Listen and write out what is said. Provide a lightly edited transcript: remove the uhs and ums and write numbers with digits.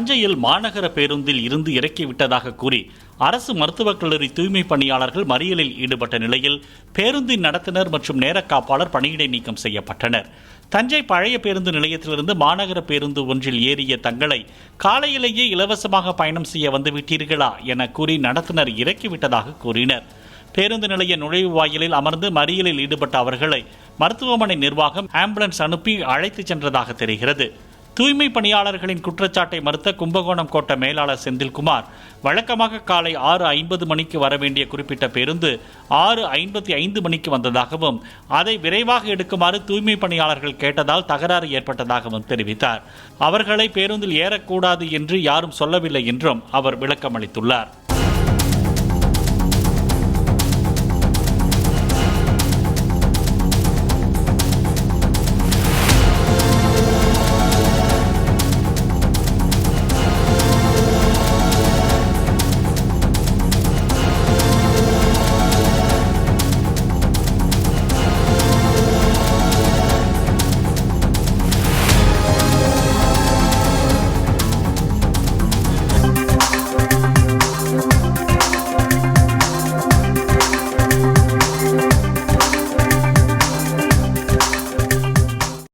தஞ்சையில் மாநகர பேருந்தில் இருந்து இறக்கிவிட்டதாக கூறி அரசு மருத்துவக் கல்லூரி தூய்மை பணியாளர்கள் மறியலில் ஈடுபட்ட நிலையில் பேருந்தின் நடத்துனர் மற்றும் நேர காப்பாளர் பணியிடை நீக்கம் செய்யப்பட்டனர். தஞ்சை பழைய பேருந்து நிலையத்திலிருந்து மாநகர பேருந்து ஒன்றில் ஏறிய தங்களை காலையிலேயே இலவசமாக பயணம் செய்ய வந்துவிட்டீர்களா என கூறி நடத்துனர் இறக்கிவிட்டதாக கூறினர். பேருந்து நிலைய நுழைவு வாயிலில் அமர்ந்து மறியலில் ஈடுபட்ட அவர்களை மருத்துவமனை நிர்வாகம் ஆம்புலன்ஸ் அனுப்பி அழைத்துச் சென்றதாக தெரிகிறது. தூய்மை பணியாளர்களின் குற்றச்சாட்டை மறுத்த கும்பகோணம் கோட்ட மேலாளர் செந்தில்குமார், வழக்கமாக காலை 6:50 மணிக்கு வரவேண்டிய குறிப்பிட்ட பேருந்து 6:55 மணிக்கு வந்ததாகவும் அதை விரைவாக எடுக்குமாறு தூய்மை பணியாளர்கள் கேட்டதால் தகராறு ஏற்பட்டதாகவும் தெரிவித்தார். அவர்களை பேருந்தில் ஏறக்கூடாது என்று யாரும் சொல்லவில்லை என்றும் அவர் விளக்கம் அளித்துள்ளார்.